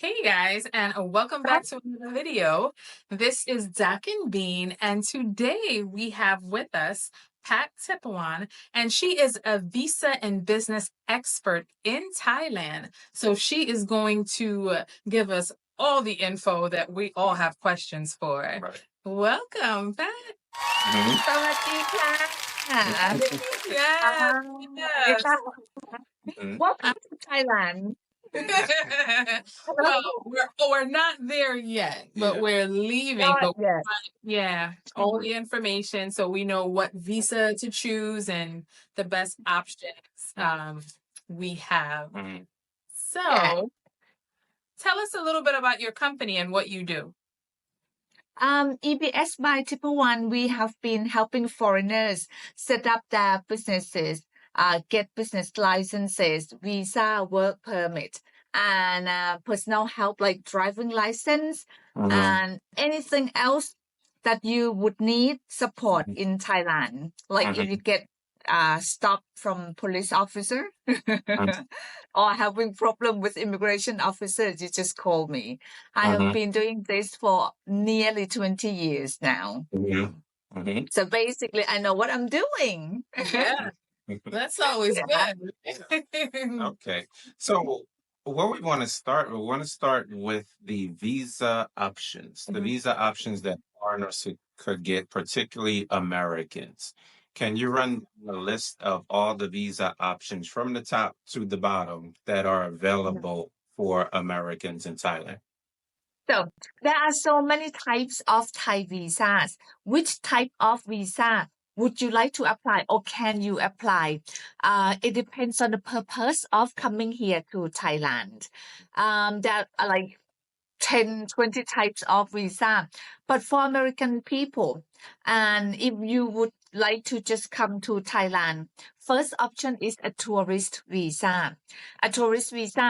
Hey guys, and welcome back to another video. This is Duck and Bean, and today we have with us Pat Tipawan, and she is a visa and business expert in Thailand. So she is going to give us all the info that we all have questions for. Right. Welcome, Pat. Mhm. สวัสดีค่ะ Yes, yes. Mhm. Welcome to Thailand. Well, Hello. we're not there yet, but Yeah. we're leaving. Not But yet. yeah, all the information so we know what visa to choose and the best options we have. Mhm. Yeah. So tell us a little bit about your company and what you do. EBS by Triple One, we have been helping foreigners set up their businesses, get business licenses, visa, work permit, and personal help like driving license Mhm. and anything else that you would need support Mhm. in Thailand. Like if you get stopped from police officer or having problem with immigration officers, you just call me. I have Mhm. been doing this for nearly 20 years now. Mhm. Mhm. So basically, I know what I'm doing. Yeah, that's always Yeah. good. Okay. So where we want to start with the visa options, the Mhm. visa options that foreigners could get, particularly Americans. Can you run a list of all the visa options from the top to the bottom that are available for Americans in Thailand? So there are so many types of Thai visas. Which type of visa would you like to apply or can you apply? It depends on the purpose of coming here to Thailand. There are like 10, 20 types of visa. But for American people, and if you would like to just come to Thailand, first option is a tourist visa. A tourist visa.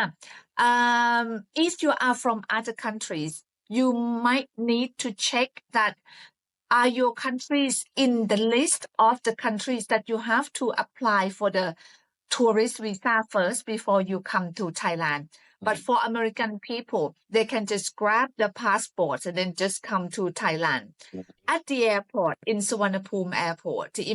If you are from other countries, you might need to check that are your countries in the list of the countries that you have to apply for the tourist visa first before you come to Thailand. But for American people, they can just grab the passports and then just come to Thailand. At the airport, in Suvarnabhumi Airport, the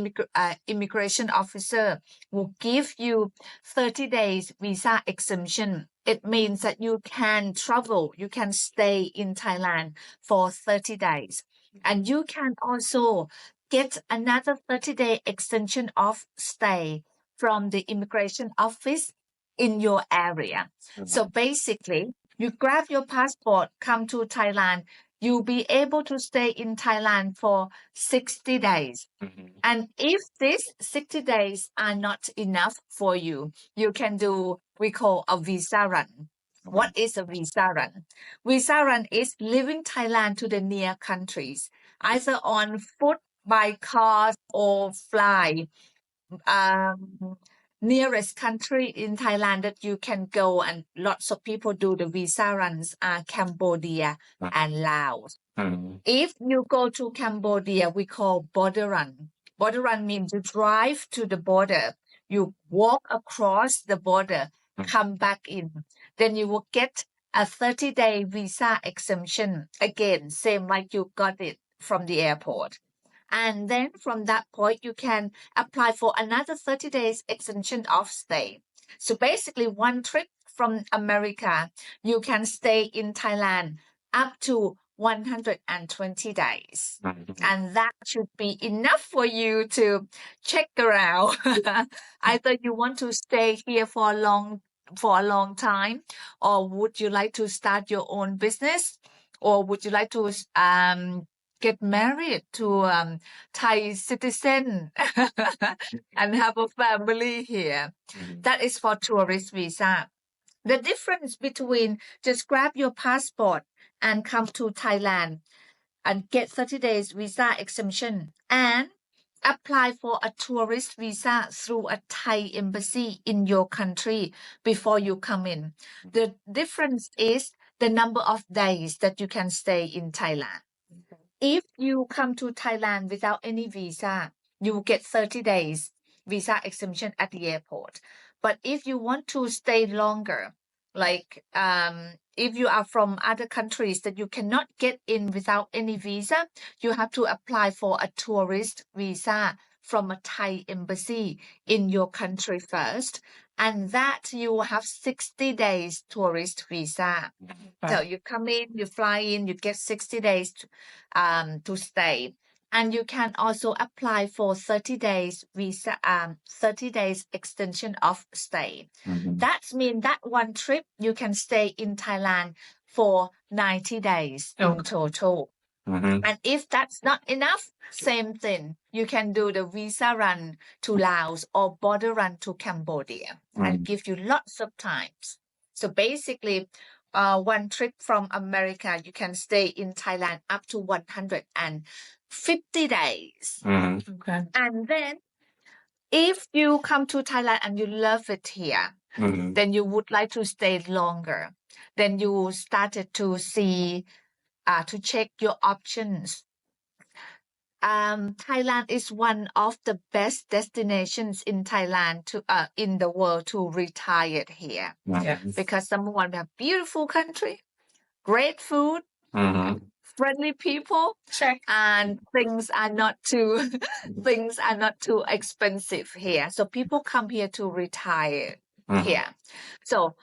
immigration officer will give you 30 days visa exemption. It means that you can travel, you can stay in Thailand for 30 days. And you can also get another 30-day extension of stay from the immigration office in your area. So basically, you grab your passport, come to Thailand, you'll be able to stay in Thailand for 60 days. Mhm. And if these 60 days are not enough for you, you can do, we call a visa run. What is a visa run? Visa run is leaving Thailand to the near countries, either on foot, by car, or fly. Nearest country in Thailand that you can go and lots of people do the visa runs are Cambodia and Laos. Mhm. If you go to Cambodia, we call border run. Border run means you drive to the border, you walk across the border, come back in. Then you will get a 30-day visa exemption. Again, same like you got it from the airport. And then from that point, you can apply for another 30 days extension of stay. So basically, one trip from America, you can stay in Thailand up to 120 days. Mhm. And that should be enough for you to check around. Either you want to stay here for a long time, or would you like to start your own business, or would you like to get married to Thai citizen and have a family here. Mhm. That is for tourist visa. The difference between just grab your passport and come to Thailand and get 30 days visa exemption and apply for a tourist visa through a Thai embassy in your country before you come in. The difference is the number of days that you can stay in Thailand. If you come to Thailand without any visa, you will get 30 days visa exemption at the airport. But if you want to stay longer, Like if you are from other countries that you cannot get in without any visa, you have to apply for a tourist visa from a Thai embassy in your country first, and that you have 60 days tourist visa. So you come in, you fly in, you get 60 days to stay. And you can also apply for 30 days visa, 30 days extension of stay. Mhm. That means that one trip you can stay in Thailand for 90 days in Okay. total. Mhm. And if that's not enough, same thing. You can do the visa run to Laos or border run to Cambodia and Mhm. give you lots of times. So basically, one trip from America, you can stay in Thailand up to 150 days. Mhm. Okay. And then if you come to Thailand and you love it here, Mhm. then you would like to stay longer. Then you started to see, to check your options. Thailand is one of the best destinations in Thailand to in the world to retire here Yes. because number one, we have beautiful country, great food, Mhm. friendly people, Check. and things are not too things are not too expensive here. So people come here to retire Mhm. here. So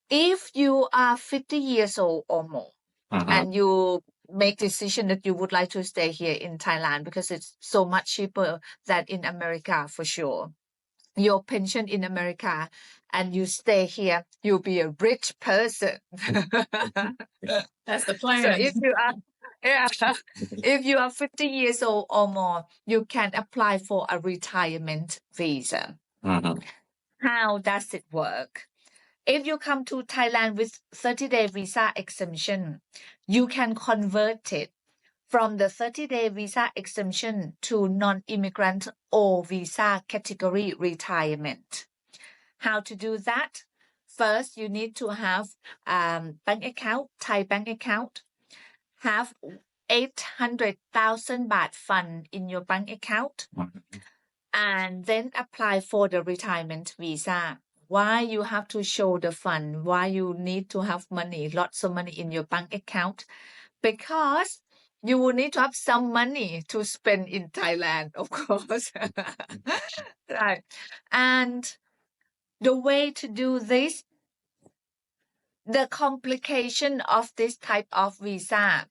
if you are 50 years old or more Mhm. and you make decision that you would like to stay here in Thailand because it's so much cheaper than in America for sure. Your pension in America and you stay here, you'll be a rich person. That's the So plan. if you are yeah, if you are 50 years old or more, you can apply for a retirement visa. Mhm. How does it work? If you come to Thailand with 30-day visa exemption, you can convert it from the 30-day visa exemption to non-immigrant or visa category retirement. How to do that? First, you need to have bank account, Thai bank account, have 800,000 baht fund in your bank account, Mhm. and then apply for the retirement visa. Why you have to show the fund? Why you need to have money, lots of money in your bank account? Because you will need to have some money to spend in Thailand, of course. Right. And the way to do this, the complication of this type of visa,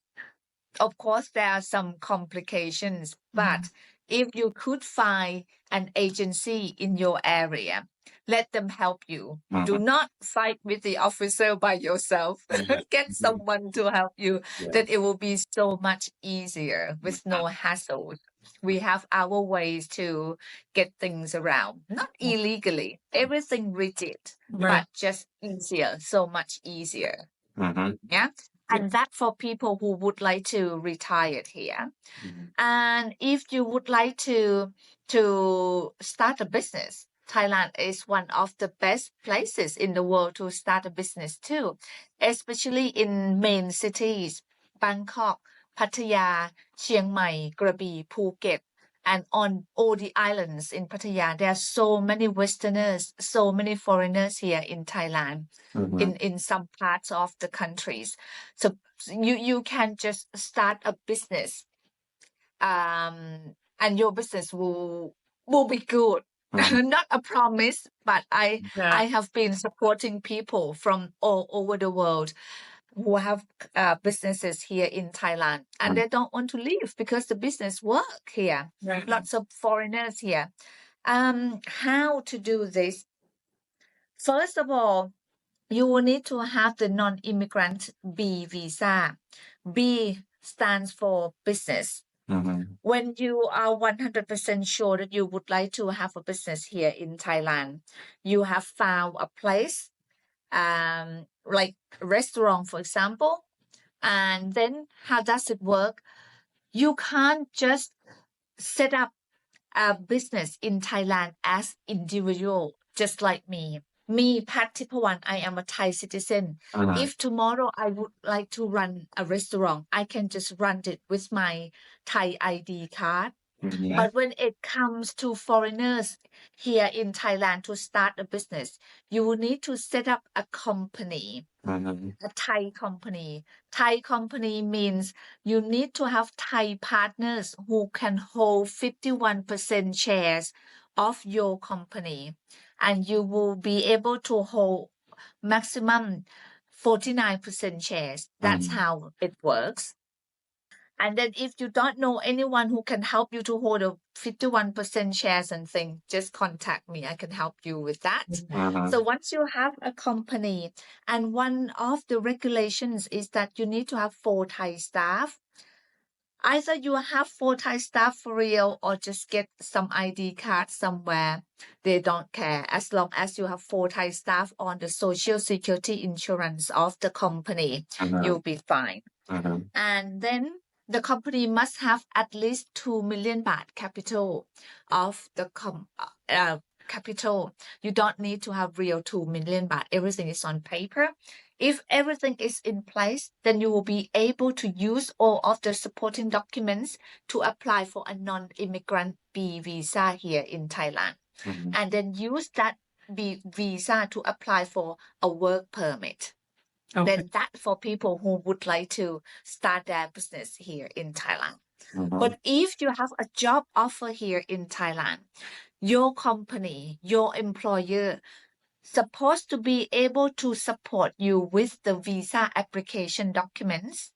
of course, there are some complications, but if you could find an agency in your area, let them help you. Do Mhm. not fight with the officer by yourself. Get someone to help you. Yeah. Then it will be so much easier with no hassle. We have our ways to get things around, not illegally, everything rigid, Right. but just easier, so much easier. Mhm. Yeah. And that for people who would like to retire here. Mhm. And if you would like to start a business, Thailand is one of the best places in the world to start a business too, especially in main cities, Bangkok, Pattaya, Chiang Mai, Krabi, Phuket, and on all the islands in Pattaya. There are so many Westerners, so many foreigners here in Thailand, Mhm. in some parts of the countries. So you can just start a business, and your business will be good. Mhm. Not a promise, but Yeah. I have been supporting people from all over the world who have businesses here in Thailand, and they don't want to leave because the business work here. Right. Lots of foreigners here. How to do this? First of all, you will need to have the non-immigrant B visa. B stands for business. Mhm. When you are 100% sure that you would like to have a business here in Thailand, you have found a place, like a restaurant, for example, and then how does it work? You can't just set up a business in Thailand as individual, just like me. Me, Pat Tipawan, I am a Thai citizen. Mhm. If tomorrow I would like to run a restaurant, I can just run it with my Thai ID card. Mhm. But when it comes to foreigners here in Thailand to start a business, you will need to set up a company, Mhm. a Thai company. Thai company means you need to have Thai partners who can hold 51% shares of your company, and you will be able to hold maximum 49% shares. That's Mhm. how it works. And then if you don't know anyone who can help you to hold a 51% shares and thing, just contact me. I can help you with that. Mhm. So once you have a company, and one of the regulations is that you need to have 4 Thai staff. Either you have 4 Thai staff for real or just get some ID card somewhere. They don't care. As long as you have 4 Thai staff on the social security insurance of the company, Mhm. you'll be fine. Mhm. And then the company must have at least 2 million baht capital of the capital. You don't need to have real 2 million baht. Everything is on paper. If everything is in place, then you will be able to use all of the supporting documents to apply for a non-immigrant B visa here in Thailand. Mhm. And then use that B visa to apply for a work permit. Okay. Then that for people who would like to start their business here in Thailand. Mhm. But if you have a job offer here in Thailand, your company, your employer, supposed to be able to support you with the visa application documents.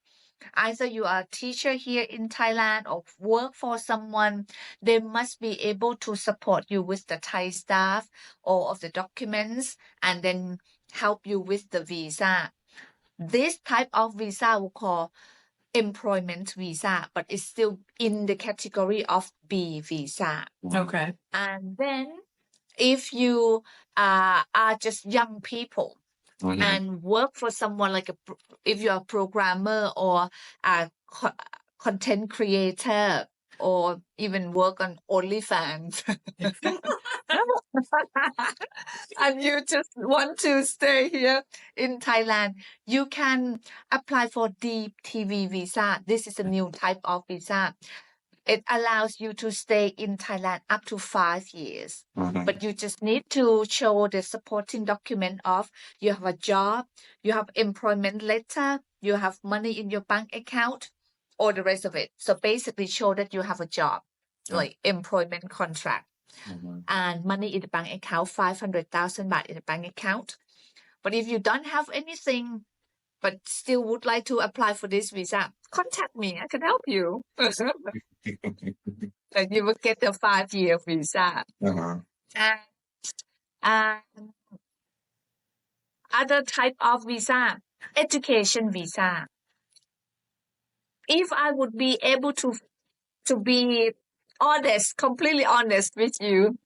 Either you are a teacher here in Thailand or work for someone, they must be able to support you with the Thai staff, all of the documents, and then help you with the visa. This type of visa we call employment visa, but it's still in the category of B visa. Okay. And then if you are just young people Mhm. and work for someone like if you're a programmer or a content creator or even work on OnlyFans. And you just want to stay here in Thailand, you can apply for DTV visa. This is a new type of visa. It allows you to stay in Thailand up to 5 years. Mhm. But you just need to show the supporting document of you have a job, you have employment letter, you have money in your bank account, or the rest of it. So basically show that you have a job, like employment contract Mhm. and money in the bank account, 500,000 baht in the bank account. But if you don't have anything, but still would like to apply for this visa, contact me. I can help you. And you will get a 5-year visa. Uh-huh. And other type of visa, education visa. If I would be able to be honest, completely honest with you,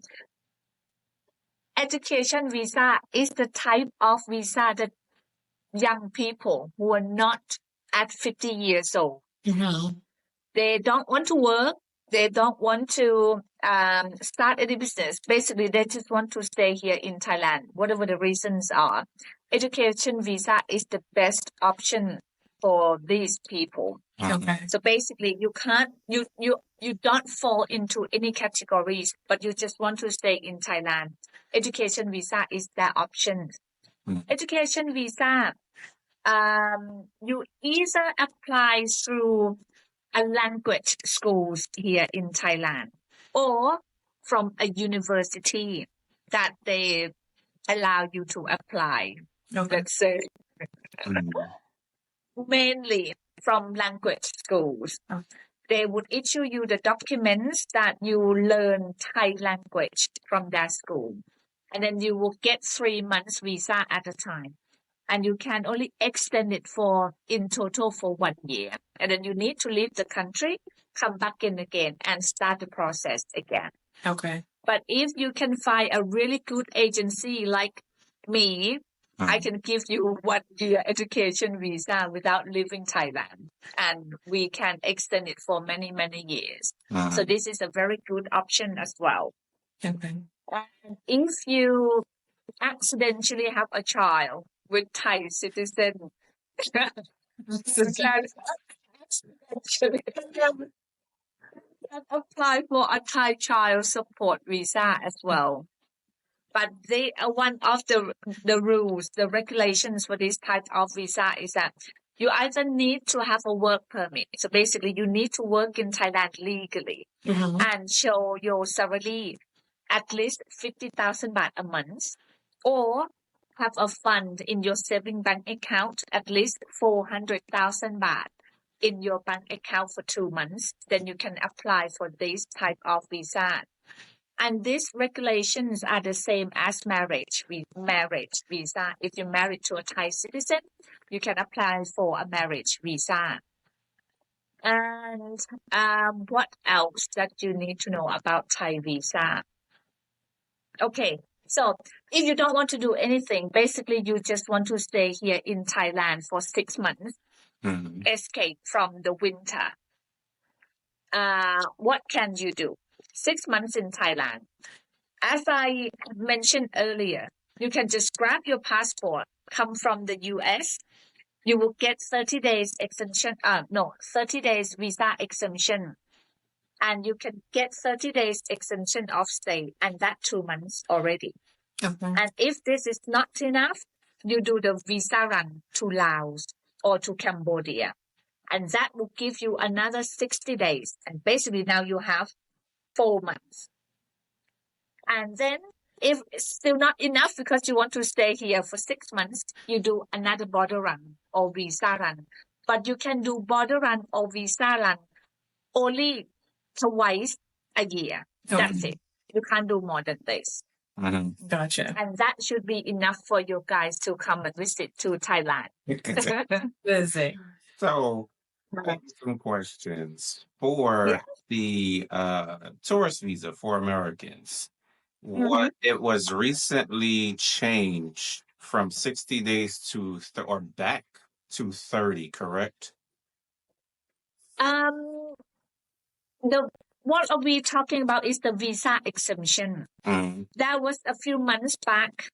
education visa is the type of visa that young people who are not at 50 years old. They don't want to work. They don't want to start any business. Basically, they just want to stay here in Thailand, whatever the reasons are. Education visa is the best option for these people. Okay. So basically, you don't fall into any categories, but you just want to stay in Thailand. Education visa is their option. Mhm. Education visa, you either apply through a language schools here in Thailand or from a university that they allow you to apply. Okay. Let's say Mhm. mainly from language schools. Oh. They would issue you the documents that you learn Thai language from that school. And then you will get 3 months visa at a time. And you can only extend it for in total for 1 year. And then you need to leave the country, come back in again and start the process again. Okay. But if you can find a really good agency like me, I can give you 1 year education visa without leaving Thailand. And we can extend it for many, many years. So this is a very good option as well. Okay. And if you accidentally have a child with Thai citizen, you can accidentally can apply for a Thai child support visa as well. But they one of the rules, the regulations for this type of visa is that you either need to have a work permit. So basically, you need to work in Thailand legally Mhm. and show your salary at least 50,000 baht a month, or have a fund in your saving bank account at least 400,000 baht in your bank account for 2 months. Then you can apply for this type of visa. And these regulations are the same as marriage visa. If you're married to a Thai citizen, you can apply for a marriage visa. And what else that you need to know about Thai visa? Okay, so if you don't want to do anything, basically you just want to stay here in Thailand for 6 months, escape from the winter. What can you do? 6 months in Thailand. As I mentioned earlier, you can just grab your passport, come from the US. You will get 30 days extension. 30 days visa exemption. And you can get 30 days extension of stay, and that 2 months already. Okay. And if this is not enough, you do the visa run to Laos or to Cambodia. And that will give you another 60 days. And basically now you have 4 months. And then if it's still not enough because you want to stay here for 6 months, you do another border run or visa run. But you can do border run or visa run only twice a year. That's Okay. it. You can't do more than this. Gotcha. And that should be enough for you guys to come and visit to Thailand. Visit. So, I have some questions for the tourist visa for Americans. What it was recently changed from 60 days to or back to 30, correct? The what are we talking about is the visa exemption. That was a few months back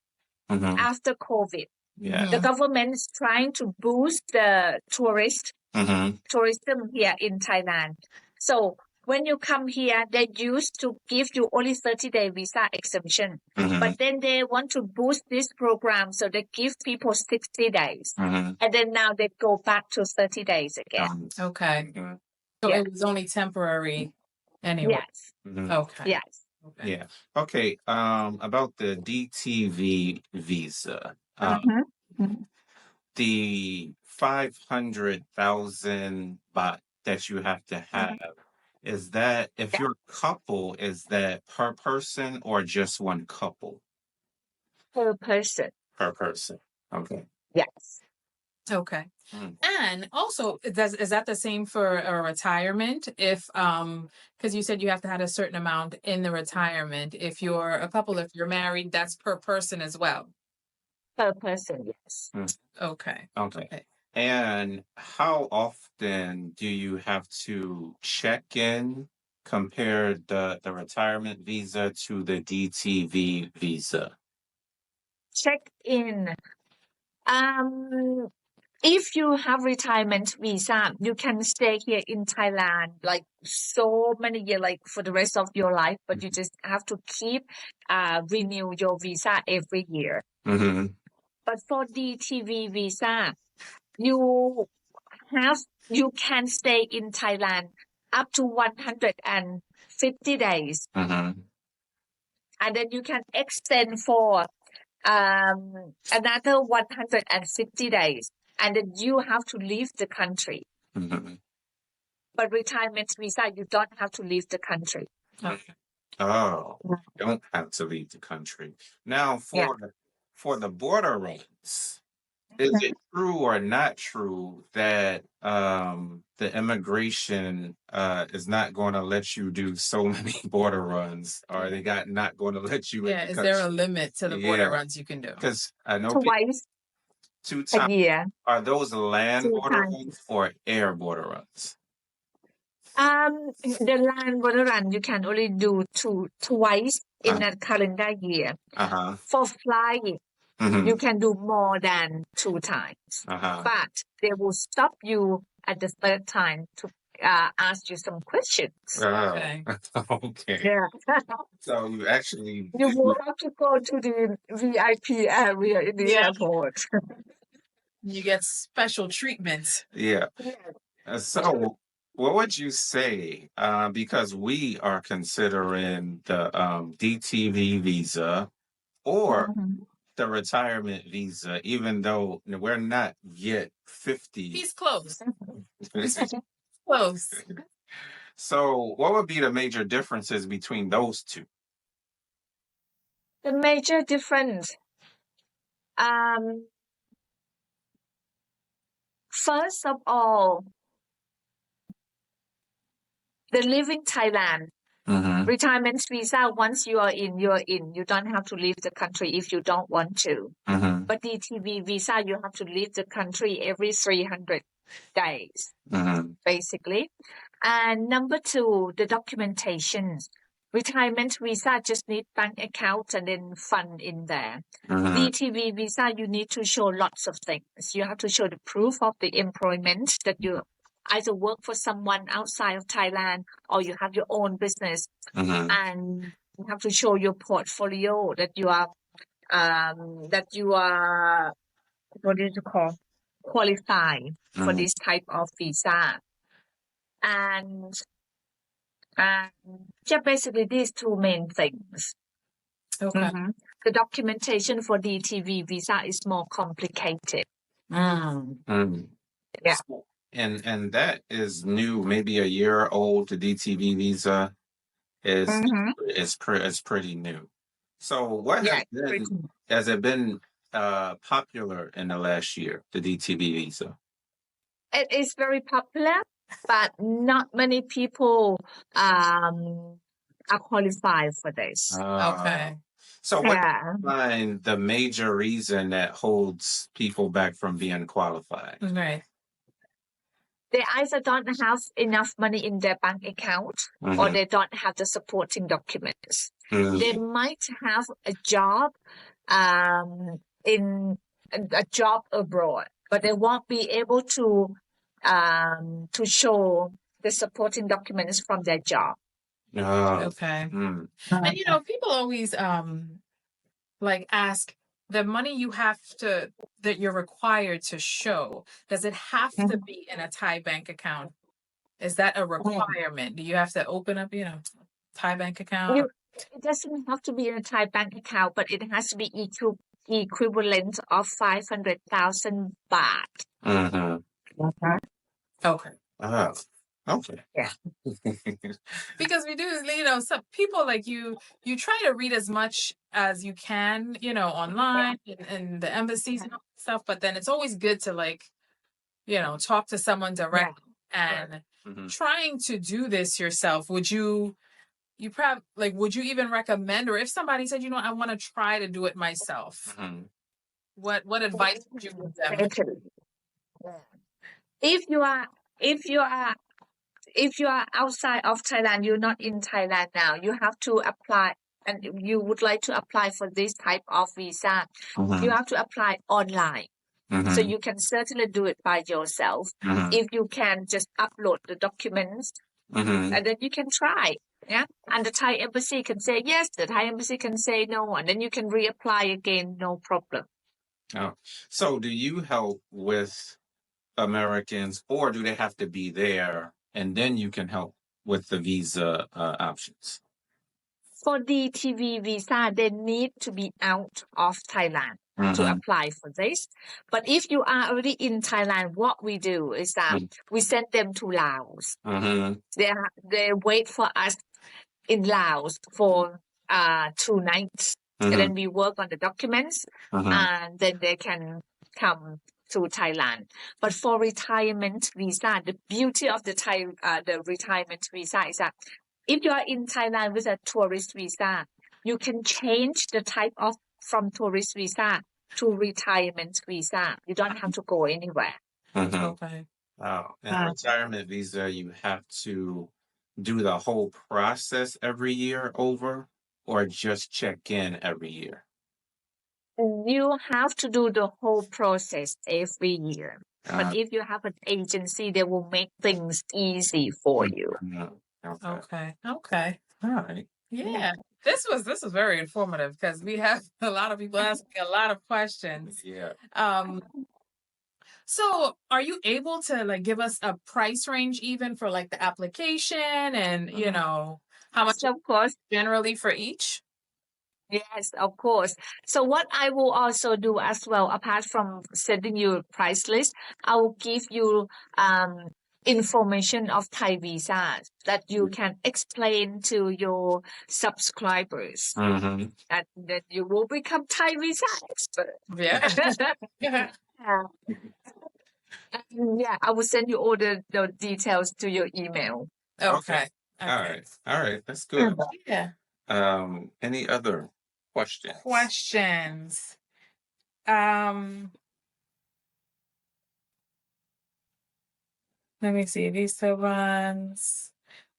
after COVID. Yeah. The government is trying to boost the tourism here in Thailand. So when you come here, they used to give you only 30-day visa exemption. But then they want to boost this program, so they give people 60 days. And then now they go back to 30 days again. Okay. So Yeah. it was only temporary anyway. Yes. Okay. Yes. Okay. Yeah. Okay. About the DTV visa, the 500,000 baht that you have to have, is that if you're a couple, is that per person or just one couple? Per person. Per person. Okay. Yes. Okay. And also, is that the same for a retirement? If because you said you have to have a certain amount in the retirement. If you're a couple, if you're married, that's per person as well. Per person, yes. Okay. Okay. And how often do you have to check in, compare the retirement visa to the DTV visa? Check in. If you have retirement visa, you can stay here in Thailand like so many years, like for the rest of your life, but you just have to keep renew your visa every year. But for DTV visa, you can stay in Thailand up to 150 days. And then you can extend for another 150 days. And then you have to leave the country. But retirement visa, you don't have to leave the country. Oh, you don't have to leave the country. Now, for the border runs, is it true or not true that the immigration is not going to let you do so many border runs, or they not going to let you in the Is there a country? limit to the border runs you can do? Because I know Twice 2 a times. year. Are those land 2 border times. runs or air border runs? The land border run you can only do twice in a calendar year. For flying, you can do more than 2 times. But they will stop you at the third time ask you some questions. Okay. Okay. Okay. Yeah. So you actually You will do. have to go to the VIP area in the Yeah. airport. You get special treatment. Yeah. Yes. So what would you say? Because we are considering the DTV visa or Mhm. the retirement visa, even though we're not yet 50. He's close. Close. So what would be the major differences between those two? The major difference, um, first of all, the living Thailand Mm-hmm. retirement visa. Once you are in, you're in. You don't have to leave the country if you don't want to. Mm-hmm. But DTV visa, you have to leave the country every 300 days, Mm-hmm. basically. And number two, the documentation. Retirement visa just need bank account and then fund in there. Mm-hmm. DTV visa, you need to show lots of things. You have to show the proof of the employment that you either work for someone outside of Thailand or you have your own business, Mm-hmm. and you have to show your portfolio that you are what is it called, qualified for Mm-hmm. this type of visa. And yeah, basically these two main things. Okay. The documentation for DTV visa is more complicated. Mm. Yeah. And that is new, maybe a year old. The DTV visa is is pretty new. So what Yeah, pretty. has it been popular in the last year, the DTV visa? It is very popular, but not many people are qualified for this. Okay. So what do Yeah. you find the major reason that holds people back from being qualified? Right. They either don't have enough money in their bank account or they don't have the supporting documents. They might have a job in a job abroad, but they won't be able to show the supporting documents from their job. Okay. Mm. And you know, people always like ask the money you have to that you're required to show, does it have to be in a Thai bank account? Is that a requirement? Do you have to open up, you know, Thai bank account? It doesn't have to be in a Thai bank account, but it has to be equivalent of 500,000 baht. Mm-hmm. Okay. Okay. Yeah. Because we do, you know, some people like you try to read as much as you can, you know, online and the embassies and all that stuff, but then it's always good to like, you know, talk to someone directly. And trying to do this yourself, would you probably like, would you even recommend, or if somebody said, you know, I want to try to do it myself, what advice would you give them? Actually, if you are if you are if you are outside of Thailand, you're not in Thailand now, you have to apply, and you would like to apply for this type of visa, you have to apply online. So you can certainly do it by yourself. If you can just upload the documents and then you can try. Yeah. And the Thai embassy can say yes, the Thai embassy can say no, and then you can reapply again, no problem. Oh, so do you help with Americans, or do they have to be there and then you can help with the visa options? For DTV visa, they need to be out of Thailand to apply for this. But if you are already in Thailand, what we do is that we send them to Laos. They wait for us in Laos for 2 nights, and then we work on the documents, and then they can come to Thailand. But for retirement visa, the beauty of the retirement visa is that if you are in Thailand with a tourist visa, you can change the type of from tourist visa to retirement visa. You don't have to go anywhere. Okay. Wow. And retirement visa, you have to do the whole process every year over, or just check in every year? You have to do the whole process every year. But Uh, if you have an agency, they will make things easy for you. okay. Okay. Okay. All right. Yeah. This was very informative because we have a lot of people asking a lot of questions. Yeah. Um, so are you able to like give us a price range even for like the application and how much So of course, generally for each? yes, of course. So what I will also do as well, apart from sending you a price list, I will give you information of Thai visas that you can explain to your subscribers, Mm-hmm. and then you will become Thai visa expert. Yeah. Yeah. Yeah, I will send you all the details to your email. Okay. All Okay. right. All right. That's good. Yeah. Any other questions? Questions. Um, let me see. Visa ones.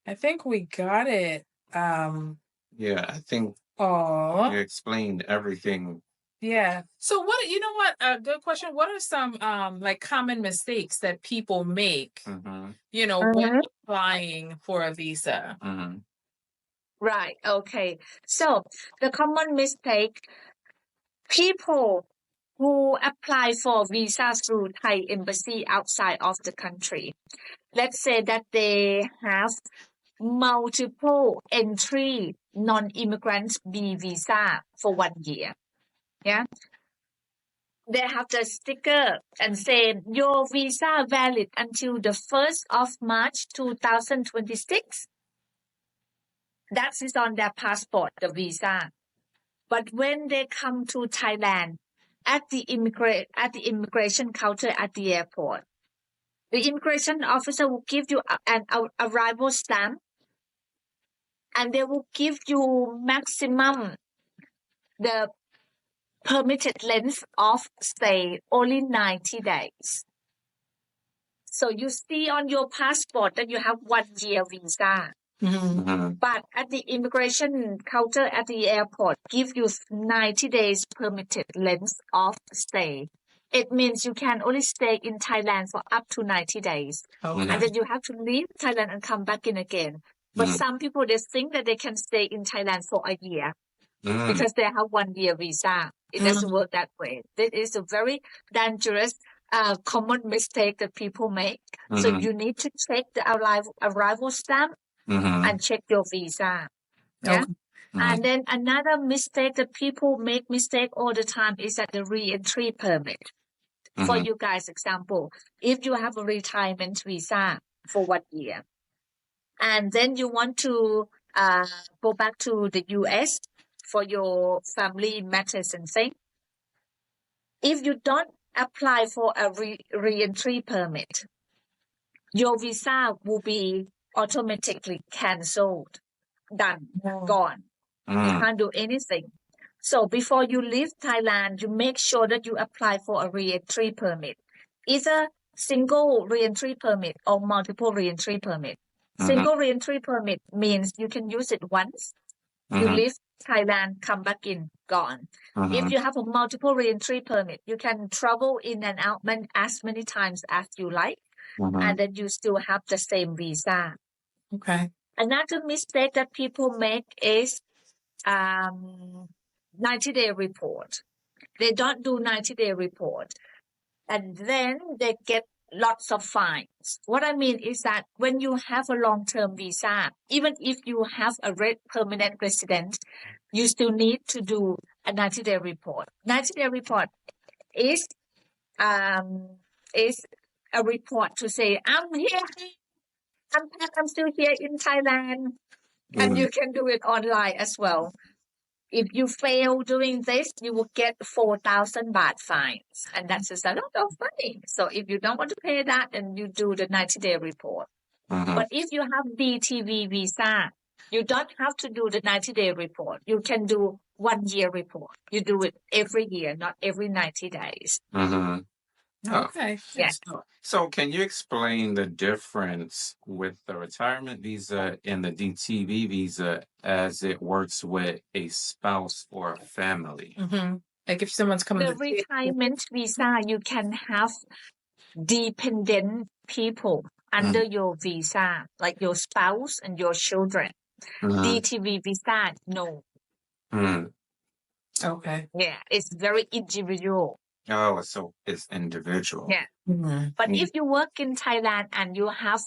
I think we got it. Yeah, I think Oh, you explained everything. yeah. So what, you know what? A good question. What are some like common mistakes that people make, Mm-hmm. when Mhm. applying for a visa? Mm-hmm. Right. Okay. So the common mistake, people who apply for visas through Thai embassy outside of the country. Let's say that they have multiple entry non-immigrant B visa for 1 year. Yeah. They have the sticker and say your visa valid until the 1st of March 2026. That is on their passport, the visa. But when they come to Thailand at the immigration counter at the airport, the immigration officer will give you an arrival stamp, and they will give you maximum the permitted length of stay only 90 days. So you see on your passport that you have 1 year visa. Mm-hmm. But at the immigration counter at the airport, give you 90 days permitted length of stay. It means you can only stay in Thailand for up to 90 days. Okay. And then you have to leave Thailand and come back in again. But some people, they think that they can stay in Thailand for a year Mm-hmm. because they have 1 year visa. It doesn't work that way. This is a very dangerous common mistake that people make. So Mm-hmm. you need to check the arrival stamp Mm-hmm. and check your visa. Yeah. Okay. And then another mistake that people make mistake all the time is that the re-entry permit. For you guys, example, if you have a retirement visa for 1 year, and then you want to go back to the US for your family matters and thing, if you don't apply for a re-entry permit, your visa will be automatically cancelled, done, gone. You can't do anything. So before you leave Thailand, you make sure that you apply for a re-entry permit, either single re-entry permit or multiple re-entry permit. Single re-entry permit means you can use it once. You leave Thailand, come back in, gone. If you have a multiple re-entry permit, you can travel in and out as many times as you like, and then you still have the same visa. Okay. Another mistake that people make is 90-day report. They don't do 90-day report, and then they get lots of fines. What I mean is that when you have a long-term visa, even if you have a permanent resident, you still need to do a 90-day report. 90-day report is a report to say I'm here, I'm still here in Thailand, and you can do it online as well. If you fail doing this, you will get 4,000 baht fines, and that's just a lot of money. So if you don't want to pay that, then you do the 90-day report. But if you have DTV visa, you don't have to do the 90-day report. You can do 1 year report. You do it every year, not every 90 days. Oh, Okay. Yes. so can you explain the difference with the retirement visa and the DTV visa as it works with a spouse or a family? Like if someone's coming The to retirement visa, you can have dependent people under your visa, like your spouse and your children. DTV visa, no. Okay. Yeah, it's very individual. Oh, so it's individual. Yeah. But if you work in Thailand and you have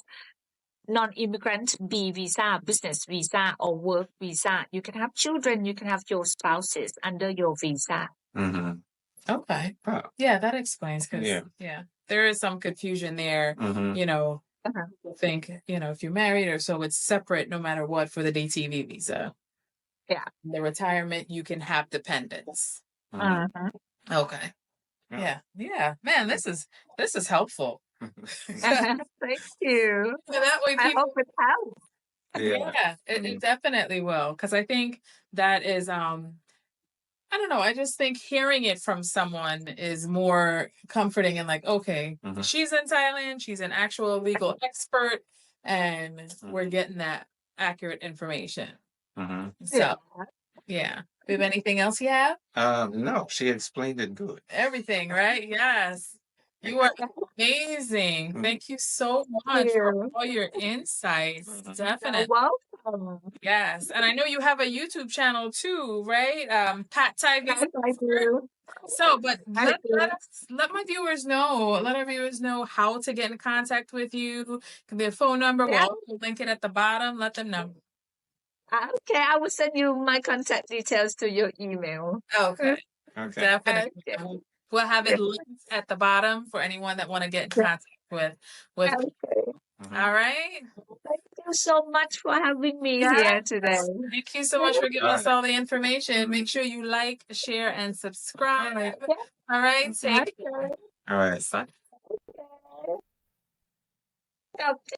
non-immigrant B visa, business visa, or work visa, you can have children, you can have your spouses under your visa. Okay. Oh, Yeah, that explains because yeah. there is some confusion there. You know, people think, if you're married or so, it's separate no matter what for the DTV visa. Yeah. The retirement, you can have dependents. Okay. Yeah. Yeah. Man, this is helpful. Thank you. So that way I people hope it helps. Yeah. it definitely will. Because I think that is I don't know. I just think hearing it from someone is more comforting and like, okay, she's in Thailand, she's an actual legal expert, and we're getting that accurate information. So, yeah. Do you have anything else you have? No, she explained it good. Everything, right? Yes. You are amazing. Thank you so much for all your insights. You're Definitely. welcome. Yes. And I know you have a YouTube channel too, right? Pat Thai Yes, I do. So, but I do. let my viewers know, let our viewers know how to get in contact with you, their phone number. We'll Yeah. also link it at the bottom. Let them know. Okay, I will send you my contact details to your email. Okay. Okay. Definitely. Okay. We'll have it linked at the bottom for anyone that want to get in contact with. Okay. All right. Thank you so much for having me Yes. here today. Thank you so much for giving us Alright. all the information. Make sure you like, share, and subscribe. Yeah. All right. Take Okay. All right. care. Okay.